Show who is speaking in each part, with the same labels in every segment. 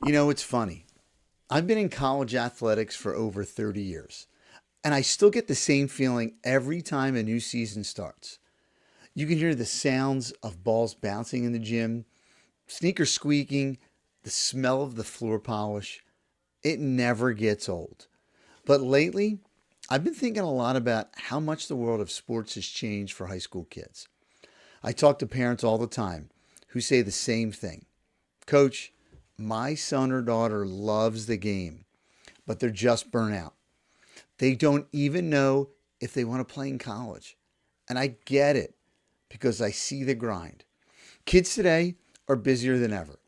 Speaker 1: You know, it's funny. I've been in college athletics for over 30 years, and I still get the same feeling every time a new season starts. You can hear the sounds of balls bouncing in the gym, sneakers squeaking, the smell of the floor polish. It never gets old. But lately, I've been thinking a lot about how much the world of sports has changed for high school kids. I talk to parents all the time who say the same thing. Coach, my son or daughter loves the game, but they're just burnt out. They don't even know if they want to play in college. And I get it because I see the grind. Kids today are busier than ever.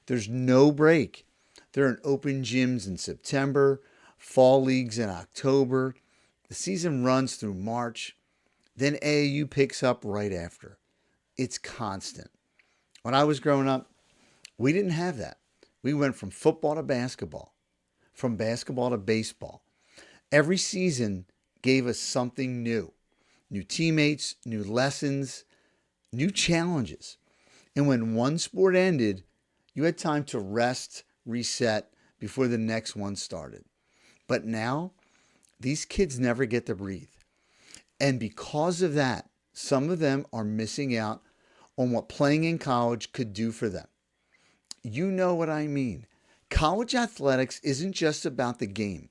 Speaker 1: There's no break. They're in open gyms in September, fall leagues in October. The season runs through March. Then AAU picks up right after. It's constant. When I was growing up, we didn't have that. We went from football to basketball, from basketball to baseball. Every season gave us something new: new teammates, new lessons, new challenges. And when one sport ended, you had time to rest, reset before the next one started. But now, these kids never get to breathe. And because of that, some of them are missing out on what playing in college could do for them. You know what I mean. College athletics isn't just about the game,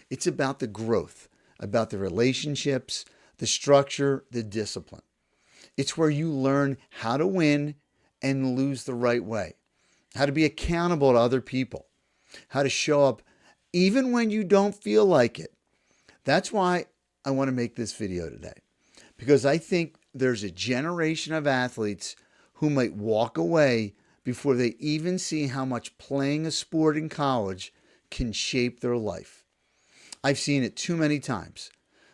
Speaker 1: it's about the growth, about the relationships, the structure, the discipline. It's where you learn how to win and lose the right way, how to be accountable to other people, how to show up even when you don't feel like it. That's why I want to make this video today, because I think there's a generation of athletes who might walk away before they even see how much playing a sport in college can shape their life. I've seen it too many times.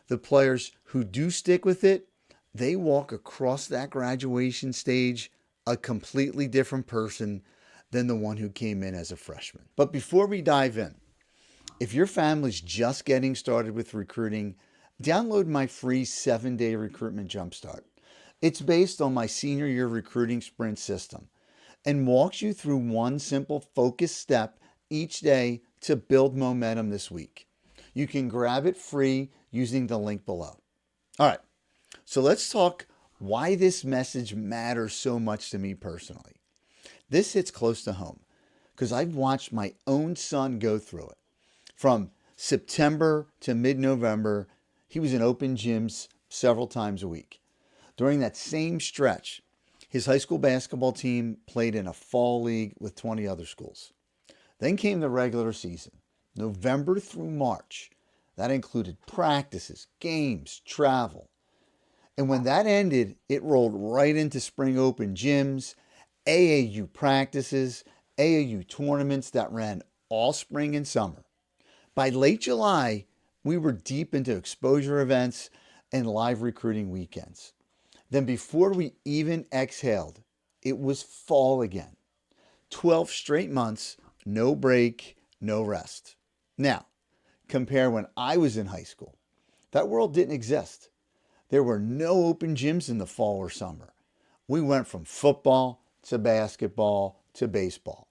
Speaker 1: The players who do stick with it, they walk across that graduation stage a completely different person than the one who came in as a freshman. But before we dive in, if your family's just getting started with recruiting, download my free 7-day recruitment jumpstart. It's based on my senior year recruiting sprint system and walks you through one simple focused step each day to build momentum this week. You can grab it free using the link below. All right, so let's talk why this message matters so much to me personally. This hits close to home because I've watched my own son go through it. From September to mid-November, he was in open gyms several times a week. During that same stretch, his high school basketball team played in a fall league with 20 other schools. Then came the regular season, November through March. That included practices, games, travel. And when that ended, it rolled right into spring open gyms, AAU practices, AAU tournaments that ran all spring and summer. By late July, we were deep into exposure events and live recruiting weekends. Then before we even exhaled, it was fall again. 12 straight months, no break, no rest. Now, compare when I was in high school. That world didn't exist. There were no open gyms in the fall or summer. We went from football to basketball to baseball.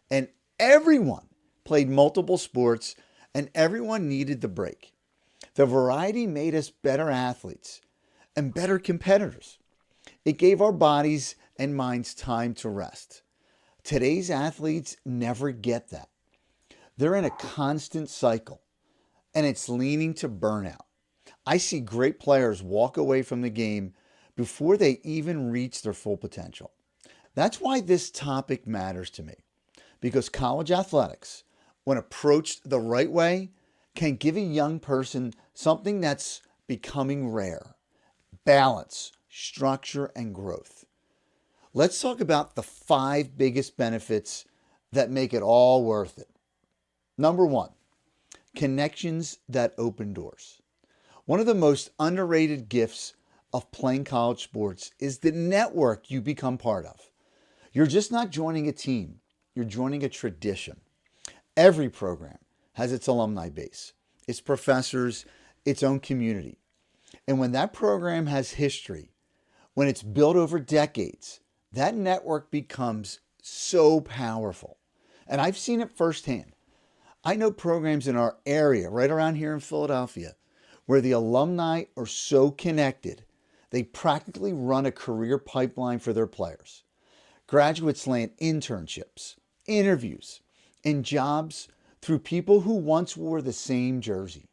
Speaker 1: And everyone played multiple sports and everyone needed the break. The variety made us better athletes and better competitors. It gave our bodies and minds time to rest. Today's athletes never get that. They're in a constant cycle, and it's leaning to burnout. I see great players walk away from the game before they even reach their full potential. That's why this topic matters to me, because college athletics, when approached the right way, can give a young person something that's becoming rare: balance, structure, and growth. Let's talk about the 5 biggest benefits that make it all worth it. Number 1, connections that open doors. One of the most underrated gifts of playing college sports is the network you become part of. You're just not joining a team, you're joining a tradition. Every program has its alumni base, its professors, its own community. And when that program has history, when it's built over decades, that network becomes so powerful. And I've seen it firsthand. I know programs in our area, right around here in Philadelphia, where the alumni are so connected, they practically run a career pipeline for their players. Graduates land internships, interviews, and jobs through people who once wore the same jersey.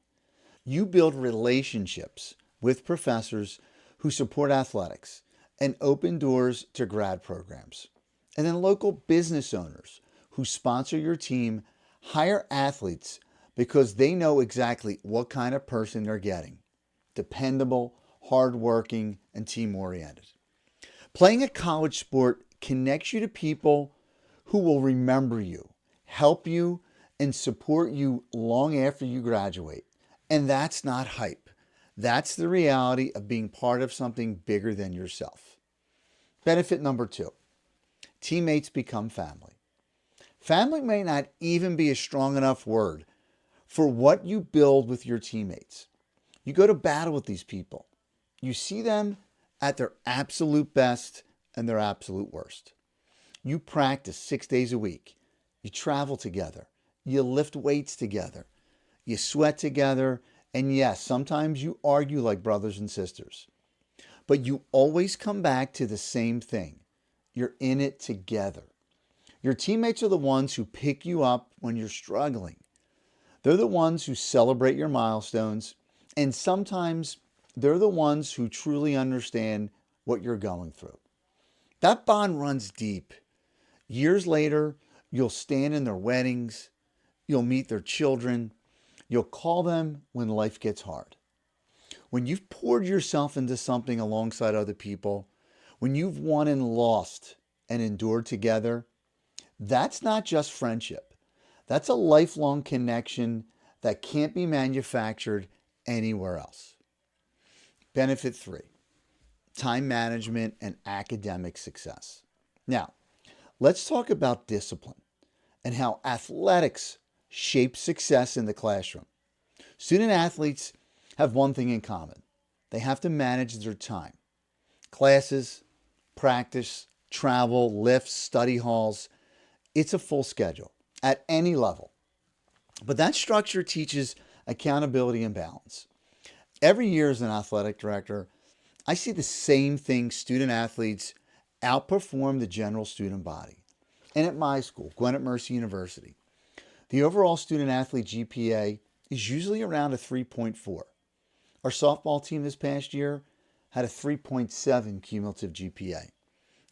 Speaker 1: You build relationships with professors who support athletics and open doors to grad programs. And then local business owners who sponsor your team hire athletes because they know exactly what kind of person they're getting: dependable, hardworking, and team oriented. Playing a college sport connects you to people who will remember you, help you, and support you long after you graduate. And that's not hype. That's the reality of being part of something bigger than yourself. Benefit number 2, teammates become family. Family may not even be a strong enough word for what you build with your teammates. You go to battle with these people. You see them at their absolute best and their absolute worst. You practice 6 days a week. You travel together. You lift weights together. You sweat together. And yes, sometimes you argue like brothers and sisters. But you always come back to the same thing. You're in it together. Your teammates are the ones who pick you up when you're struggling. They're the ones who celebrate your milestones. And sometimes they're the ones who truly understand what you're going through. That bond runs deep. Years later, you'll stand in their weddings. You'll meet their children. You'll call them when life gets hard. When you've poured yourself into something alongside other people, when you've won and lost and endured together, that's not just friendship. That's a lifelong connection that can't be manufactured anywhere else. Benefit 3, time management and academic success. Now, let's talk about discipline and how athletics shape success in the classroom. Student athletes have one thing in common: they have to manage their time. Classes, practice, travel, lifts, study halls. It's a full schedule at any level. But that structure teaches accountability and balance. Every year as an athletic director, I see the same thing: student athletes outperform the general student body. And at my school, Gwinnett Mercy University, the overall student athlete GPA is usually around a 3.4. Our softball team this past year had a 3.7 cumulative GPA.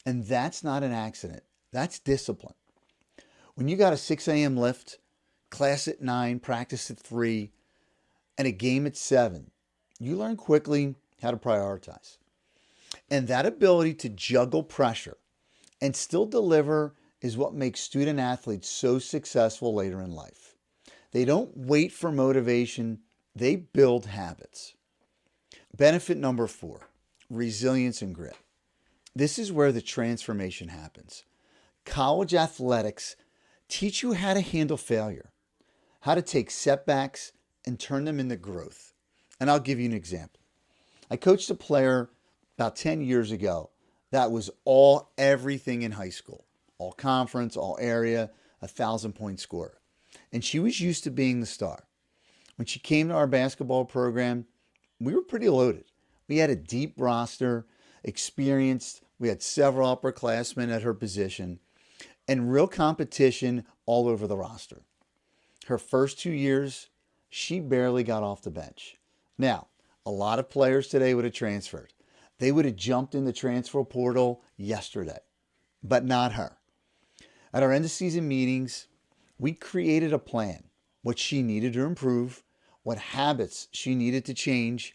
Speaker 1: And that's not an accident. That's discipline. When you got a 6 a.m. lift, class at 9, practice at 3, and a game at 7, you learn quickly how to prioritize. And that ability to juggle pressure and still deliver is what makes student athletes so successful later in life. They don't wait for motivation, they build habits. Benefit number 4, resilience and grit. This is where the transformation happens. College athletics teach you how to handle failure, how to take setbacks and turn them into growth. And I'll give you an example. I coached a player about 10 years ago that was all everything in high school: all conference, all area, 1,000-point scorer. And she was used to being the star. When she came to our basketball program, we were pretty loaded. We had a deep roster, experienced. We had several upperclassmen at her position, and real competition all over the roster. Her first 2 years, she barely got off the bench. Now, a lot of players today would have transferred. They would have jumped in the transfer portal yesterday, but not her. At our end of season meetings, we created a plan: what she needed to improve, what habits she needed to change,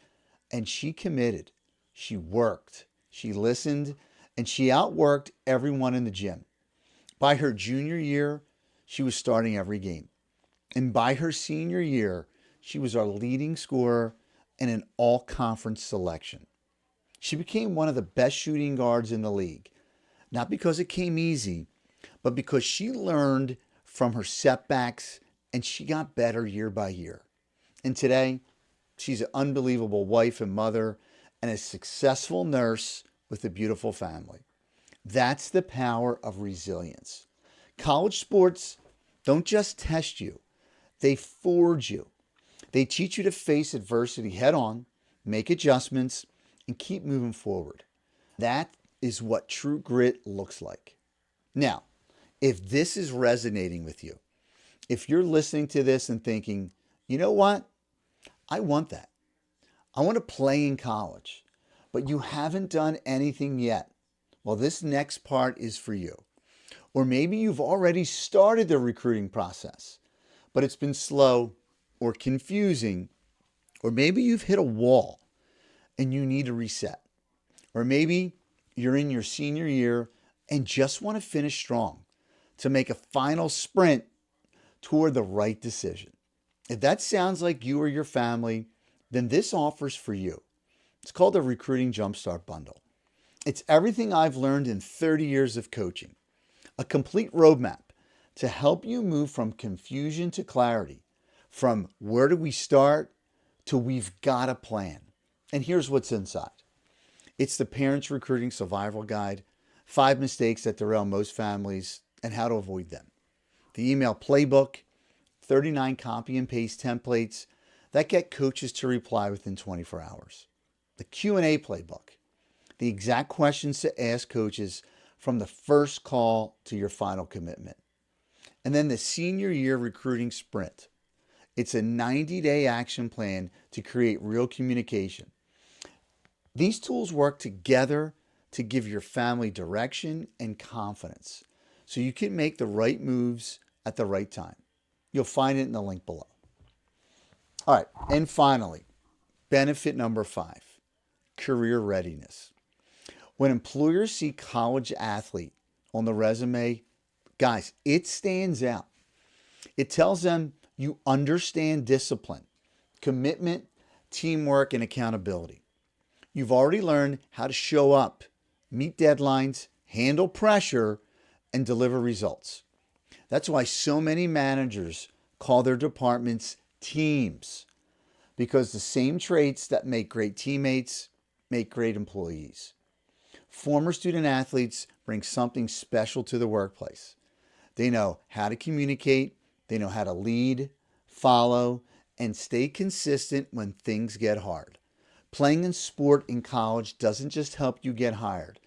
Speaker 1: and she committed. She worked, she listened, and she outworked everyone in the gym. By her junior year, she was starting every game. And by her senior year, she was our leading scorer and an all-conference selection. She became one of the best shooting guards in the league, not because it came easy, but because she learned from her setbacks and she got better year by year. And today, she's an unbelievable wife and mother and a successful nurse with a beautiful family. That's the power of resilience. College sports don't just test you, they forge you. They teach you to face adversity head on, make adjustments, and keep moving forward. That is what true grit looks like. Now, if this is resonating with you, if you're listening to this and thinking, you know what? I want that. I want to play in college, but you haven't done anything yet. Well, this next part is for you. Or maybe you've already started the recruiting process, but it's been slow or confusing, or maybe you've hit a wall and you need a reset. Or maybe you're in your senior year and just want to finish strong to make a final sprint toward the right decision. If that sounds like you or your family, then this offer's for you. It's called the Recruiting Jumpstart Bundle. It's everything I've learned in 30 years of coaching, a complete roadmap to help you move from confusion to clarity, from where do we start to we've got a plan. And here's what's inside. It's the Parents Recruiting Survival Guide, 5 mistakes that derail most families and how to avoid them. The email playbook, 39 copy and paste templates that get coaches to reply within 24 hours. The Q&A playbook, the exact questions to ask coaches from the first call to your final commitment. And then the senior year recruiting sprint. It's a 90-day action plan to create real communication. These tools work together to give your family direction and confidence so you can make the right moves at the right time. You'll find it in the link below. All right, and finally, benefit number 5, career readiness. When employers see college athlete on the resume, guys, it stands out. It tells them you understand discipline, commitment, teamwork, and accountability. You've already learned how to show up, meet deadlines, handle pressure, and deliver results. That's why so many managers call their departments teams, because the same traits that make great teammates make great employees. Former student athletes bring something special to the workplace. They know how to communicate, they know how to lead, follow, and stay consistent when things get hard. Playing in sport in college doesn't just help you get hired.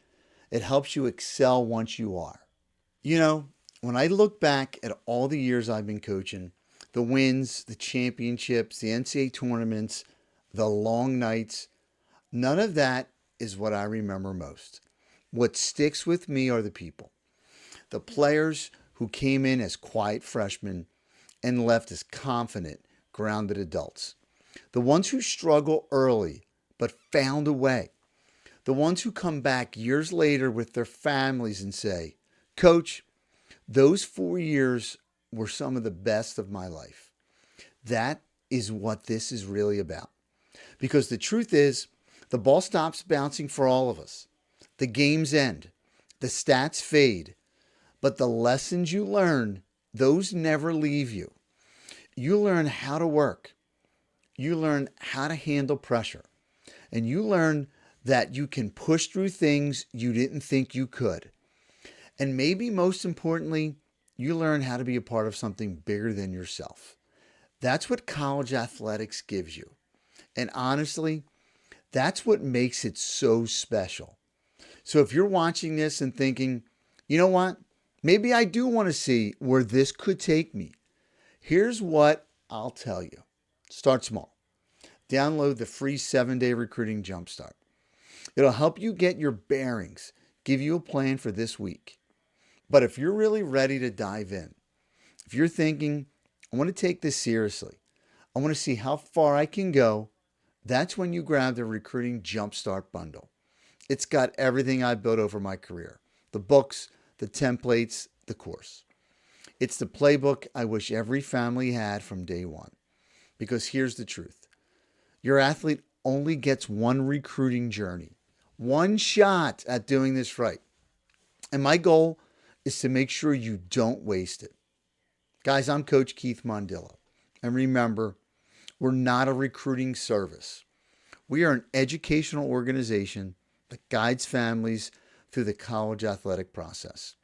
Speaker 1: It helps you excel once you are. You know, when I look back at all the years I've been coaching, the wins, the championships, the NCAA tournaments, the long nights, none of that is what I remember most. What sticks with me are the people. The players who came in as quiet freshmen and left as confident, grounded adults. The ones who struggle early but found a way. The ones who come back years later with their families and say, Coach, those 4 years were some of the best of my life. That is what this is really about. Because the truth is, the ball stops bouncing for all of us. The games end. The stats fade. But the lessons you learn, those never leave you. You learn how to work. You learn how to handle pressure. And you learn that you can push through things you didn't think you could. And maybe most importantly, you learn how to be a part of something bigger than yourself. That's what college athletics gives you. And honestly, that's what makes it so special. So if you're watching this and thinking, you know what? Maybe I do want to see where this could take me. Here's what I'll tell you. Start small. Download the free 7-day Recruiting Jumpstart. It'll help you get your bearings, give you a plan for this week. But if you're really ready to dive in, if you're thinking, I want to take this seriously, I want to see how far I can go, that's when you grab the Recruiting Jumpstart bundle. It's got everything I've built over my career. The books, the templates, the course. It's the playbook I wish every family had from day one. Because here's the truth. Your athlete only gets one recruiting journey, one shot at doing this right. And my goal is to make sure you don't waste it. Guys, I'm Coach Keith Mondillo. And remember, we're not a recruiting service. We are an educational organization that guides families through the college athletic process.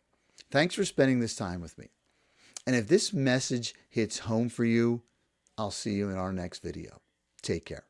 Speaker 1: Thanks for spending this time with me. And if this message hits home for you, I'll see you in our next video. Take care.